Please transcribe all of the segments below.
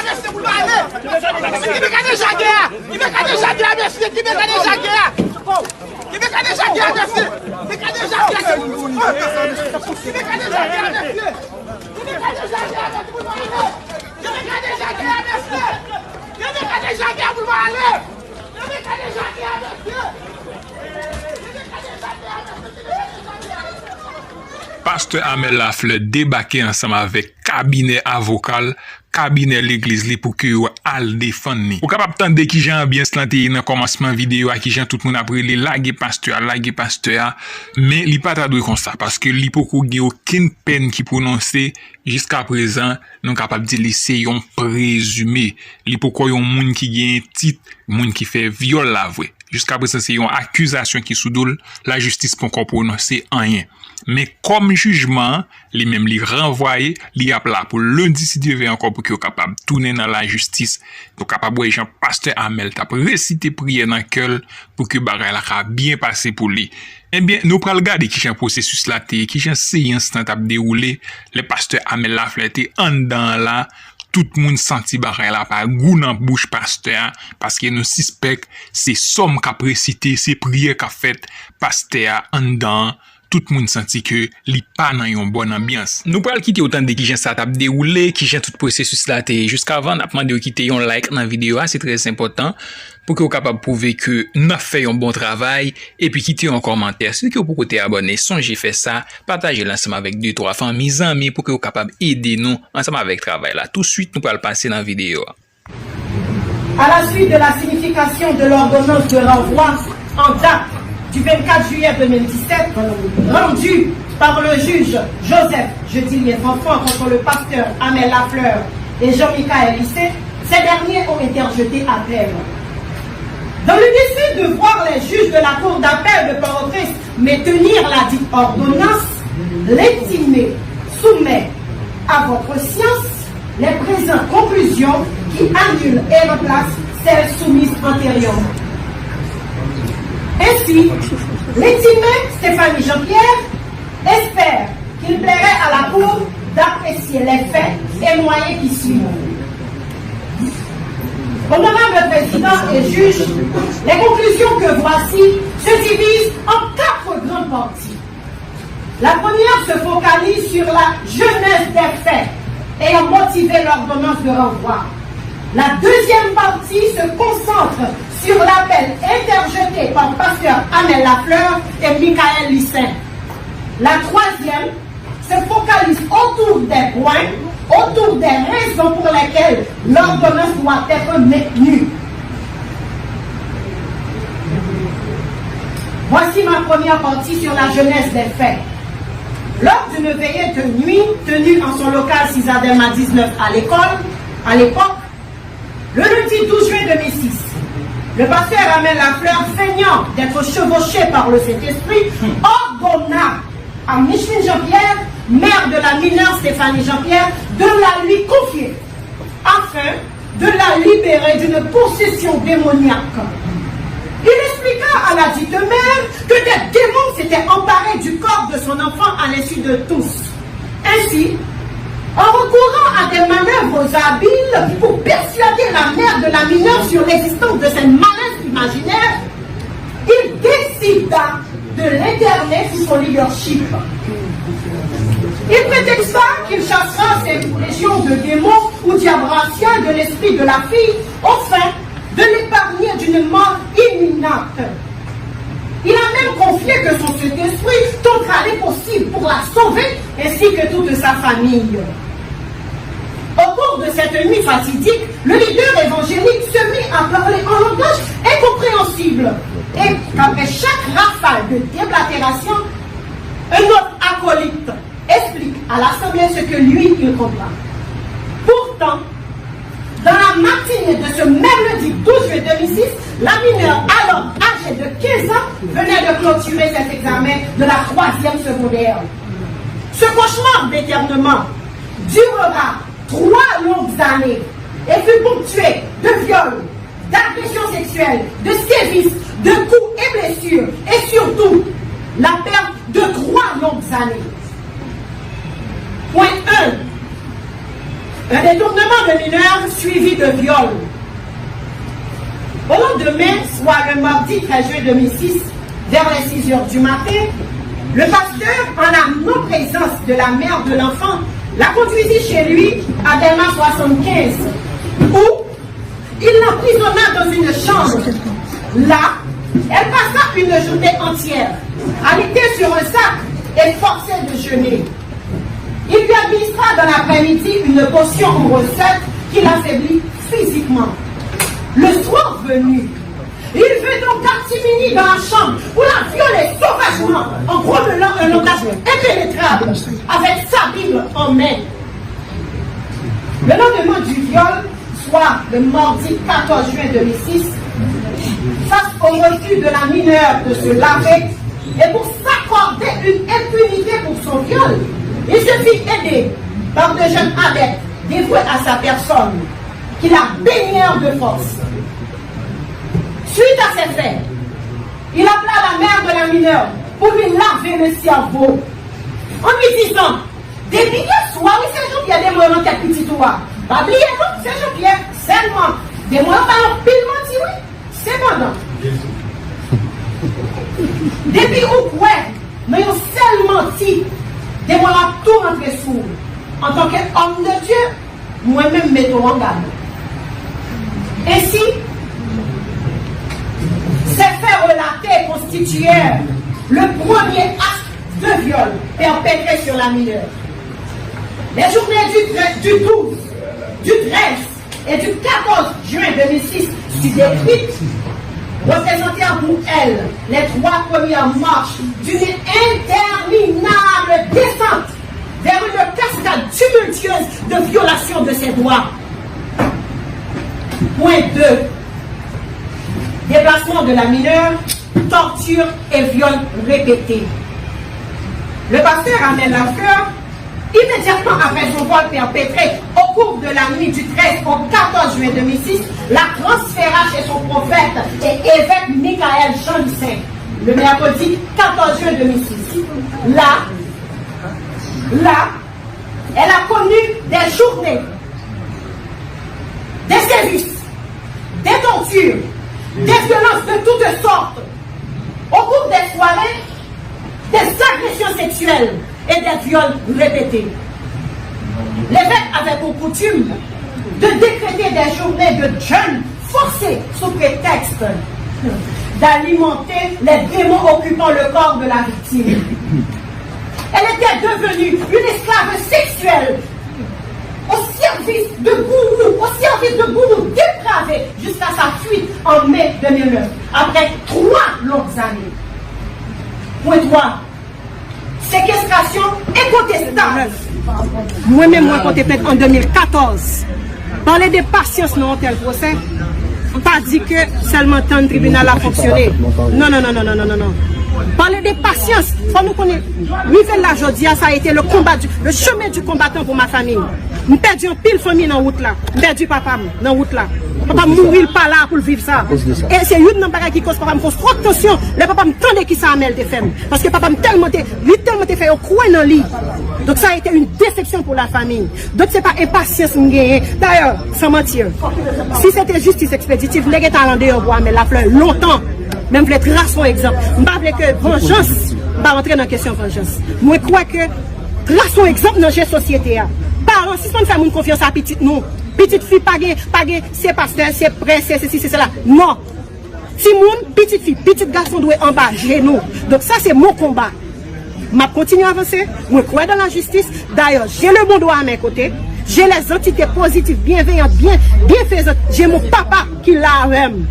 merci pour aller. Qui veut gagner Jaguar? Qui veut gagner Jaguar, merci. Qui veut gagner Jaguar? Qui veut gagner Jaguar, merci. Qui veut gagner Jaguar, merci. Qui veut gagner Jaguar, merci. Qui veut gagner Jaguar, merci pour aller. Qui veut gagner Jaguar, merci. Qui veut gagner Jaguar pour aller. Qui veut gagner Jaguar, merci. Pasteur Amel Lafleur débarqué ensemble avec cabinet avocal, cabinet l'église li pour que yo al défendre ni. Ou capable tande qui jan ambiance lan te dans commencement vidéo à qui jan tout monde après les laguer pasteur, mais li pas ta doué comme ça parce que li poko gen aucune peine qui prononcer jusqu'à présent, non capable dire li c'est yon présumé. Li poko yon moun qui gen titre, moun qui fait viol la vrai. Jusqu'à présent, c'est une accusation qui sous-doule, la justice pour qu'on prononce rien. Mais comme jugement, les mêmes les renvoyer, les appelés pour lundi si Dieu veut encore pour qu'ils soient capables de tourner dans la justice, pour capable de Jean Pasteur Amel t'a réciter prière dans le cœur pour que bagay la bien passer pour lui. Eh bien, nous pral regarder qui un processus là qui une séance t'a déroulé, le pasteur Amel Lafleur était en dedans là. Tout le monde senti barre la pas goût dans bouche pasteur parce que nous suspect c'est somme qu'a précité c'est prière qu'a fait pasteur en dedans tout le monde senti que li pas dans une bonne ambiance. Nous pral quitter autant de qui j'ai ça t'a déroulé qui j'ai tout processus là jusqu'avant n'a demandé de quitter un like dans vidéo c'est très important pour que vous capable prouver que nous fait un bon travail et puis quitter un commentaire si que vous pouvez abonner songez faire ça partagez l'ensemble avec 2-3 familles amis pour que vous capable aider nous ensemble avec travail là tout de suite nous allons passer dans la vidéo. À la suite de la signification de l'ordonnance de renvoi en date du 24 juillet 2017 rendue par le juge Joseph Jeudilier-Fanfan contre le pasteur Amel Lafleur et Jean-Michael Lissé, ces derniers ont été rejetés à peine. Dans le défi de voir les juges de la Cour d'appel de Port-au-Prince maintenir la dite ordonnance, l'intimé soumet à votre science les présentes conclusions qui annulent et remplacent celles soumises antérieurement. Ainsi, l'intimé Stéphanie Jean-Pierre espère qu'il plairait à la Cour d'apprécier les faits et moyens qui suivent. Honorable Président et juge, les conclusions que voici se divisent en 4 grandes parties. La première se focalise sur la genèse des faits ayant motivé l'ordonnance de renvoi. La deuxième partie se concentre sur l'appel interjeté par pasteur Amel Lafleur et Michael Lissé. La troisième se focalise autour des points, autour des raisons pour lesquelles l'ordonnance doit être maintenue. Voici ma première partie sur la genèse des faits. Lors d'une veillée de nuit tenue en son local Cisadem 19 à l'époque, le lundi 12 juin 2006, le pasteur Amel Lafleur, feignant d'être chevauché par le Saint-Esprit, ordonna à Micheline Jean-Pierre, mère de la mineure Stéphanie Jean-Pierre, de la lui confier, afin de la libérer d'une possession démoniaque. Il expliqua à la dite mère que des démons s'étaient emparés du corps de son enfant à l'insu de tous. Ainsi, en recourant à des manœuvres habiles pour persuader la mère de la mineure sur l'existence de cette malaise imaginaire, il décida de l'interner sous son leadership. Il prétexta qu'il chassera ces légions de démons ou diabraciens de l'esprit de la fille, afin de l'épargner d'une mort imminente. Il a même confié que son Saint-Esprit tentera les possibles pour la sauver, ainsi que toute sa famille. Au cours de cette nuit fatidique, le leader évangélique se mit à parler en langage incompréhensible. Et qu'après chaque rafale de déblatération, un autre acolyte explique à l'Assemblée ce que lui, il comprend. Pourtant, dans la matinée de ce même lundi 12 juillet 2006, la mineure, alors âgée de 15 ans, venait de clôturer cet examen de la 3e secondaire. Ce cauchemar d'éternement durera 3 longues années et fut ponctué de viols, d'agressions sexuelles, de sévices, de coups et blessures, et surtout la perte de 3 longues années. Point 1. Un détournement de mineurs suivi de viol. Au lendemain, soit le mardi 13 juillet 2006, vers les 6 heures du matin, le pasteur, en la non-présence de la mère de l'enfant, la conduisit chez lui à Delma 75, où il l'emprisonna dans une chambre. Là, elle passa une journée entière, alitée sur un sac et forcée de jeûner. Il lui administra dans l'après-midi une potion en recette qui l'affaiblit physiquement. Le soir venu, il veut donc Cartimini dans la chambre pour la violer sauvagement en grommelant un langage impénétrable avec sa Bible en main. Le lendemain du viol, soit le mardi 14 juin 2006, face au refus de la mineure de se laver et pour s'accorder une impunité pour son viol, il se fit aider par de jeunes adeptes dévoués à sa personne, qui la baignèrent de force. Suite à ces faits, il appela la mère de la mineure pour lui laver le cerveau, en lui disant: des billets soir, oui, c'est Jean-Pierre, des moyens dans tête petit toi. Pas oublier, non, c'est Jean-Pierre, seulement. Des moyens dans pile menti, oui, c'est pendant. Depuis où, ouais, mais ils ont seulement menti. Des moyens tout rentrer sous. En tant qu'homme de Dieu, moi-même mettons en garde. Ainsi, ces faits relatés constituèrent le premier acte de viol perpétré sur la mineure. Les journées du 12, du 13 et du 14 juin 2006 ci-décrites représentèrent pour elle les 3 premières marches d'une interminable descente vers une cascade tumultueuse de violation de ses droits. Point 2. Déplacement de la mineure, torture et viol répétés. Le pasteur amène la fleur immédiatement après son vol perpétré au cours de la nuit du 13 au 14 juillet 2006, la transféra chez son prophète et évêque Michael Jean Lucin, le mercredi 14 juin 2006. Là, elle a connu des journées, des sévices, des tortures, des violences de toutes sortes. Au cours des soirées, des agressions sexuelles et des viols répétés. L'évêque avait pour coutume de décréter des journées de jeûne forcés sous prétexte d'alimenter les démons occupant le corps de la victime. Elle était devenue une esclave sexuelle au service de gourous dépravés jusqu'à sa fuite en mai 2009, après 3 longues années. Point 3. Séquestration incontestable. Moi-même, moi, quand peut-être en 2014, parler de patience dans un tel procès, on pas dit que seulement tant le tribunal a fonctionné. Non. Parler de patience, il faut nous connaître. Rivel la Jodia, ça a été le chemin du combattant pour ma famille. Nous perdu un pile famille dans la route là. Nous perdu papa dans la route là. Papa mourir pas là pour vivre ça. Et c'est une bagage qui cause papa me pose trop de tension. Le papa me tendait qui ça amène des femmes. Parce que papa me tellement fait au coin dans le lit. Donc ça a été une déception pour la famille. Donc c'est pas impatience d'ailleurs, sans mentir. Si c'était justice expéditive, les gars allés au bois mais la fleur longtemps. Même les traces son exemple. Je ne veux pas que vengeance va rentrer dans la question de vengeance. Moi, je crois que trace son exemple dans la société. Parents, si on fait mon confiance à petite nous, petite fille, pas c'est pasteur, c'est prêtre, c'est ceci, c'est cela. Non. Si mon petite fille, petit garçon doit en bas, nous. Donc ça, c'est mon combat. Je continue à avancer. Je crois dans la justice. D'ailleurs, j'ai le bon droit à mes côtés. J'ai les entités positives, bienveillantes, bienfaisantes. J'ai mon papa qui l'a même.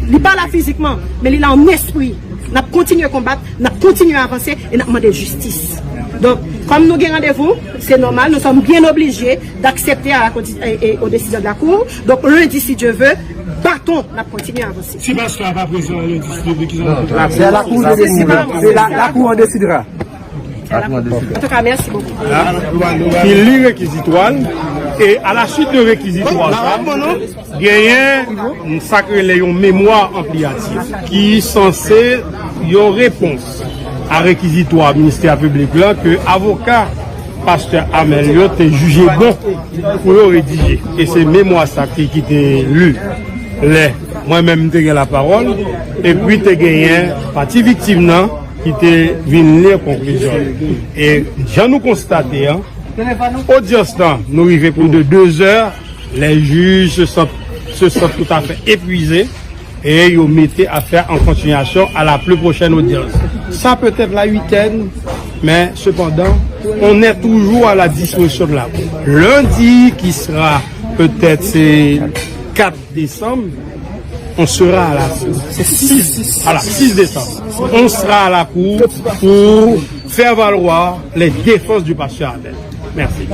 Il n'est pas là physiquement, mais il est en esprit. Nous avons continué à combattre, nous avons continué à avancer et nous avons demandé justice. Donc, comme nous avons rendez-vous, c'est normal, nous sommes bien obligés d'accepter aux décisions de la Cour. Donc, lundi, si Dieu veut, battons, nous avons continué à avancer. Si Pasteur n'a pas présent lundi, c'est la Cour qui décidera. La Cour en décidera. En tout cas, merci beaucoup. Il lit réquisitoire et à la suite de réquisitoire, il y a une sacrée mémoire ampliative qui est censée y avoir réponse à réquisitoire ministère public là que avocat pasteur Amelio te jugé bon pour le rédiger. Et c'est mémoire ça qui t'est lu. Moi-même, j'ai la parole. Et puis, tu as gagné partie victime qui t'est venu lire conclusion. Et j'en nous constaté, audience, nous arrivons plus de 2 heures. Les juges se sentent tout à fait épuisés. Et ils mettent à faire en continuation à la plus prochaine audience. Ça peut être la 8e, mais cependant, on est toujours à la disposition de la Cour. Lundi, qui sera peut-être c'est 4 décembre, on sera à la Cour. C'est 6 décembre. On sera à la Cour pour faire valoir les défenses du pasteur Abel. Merci.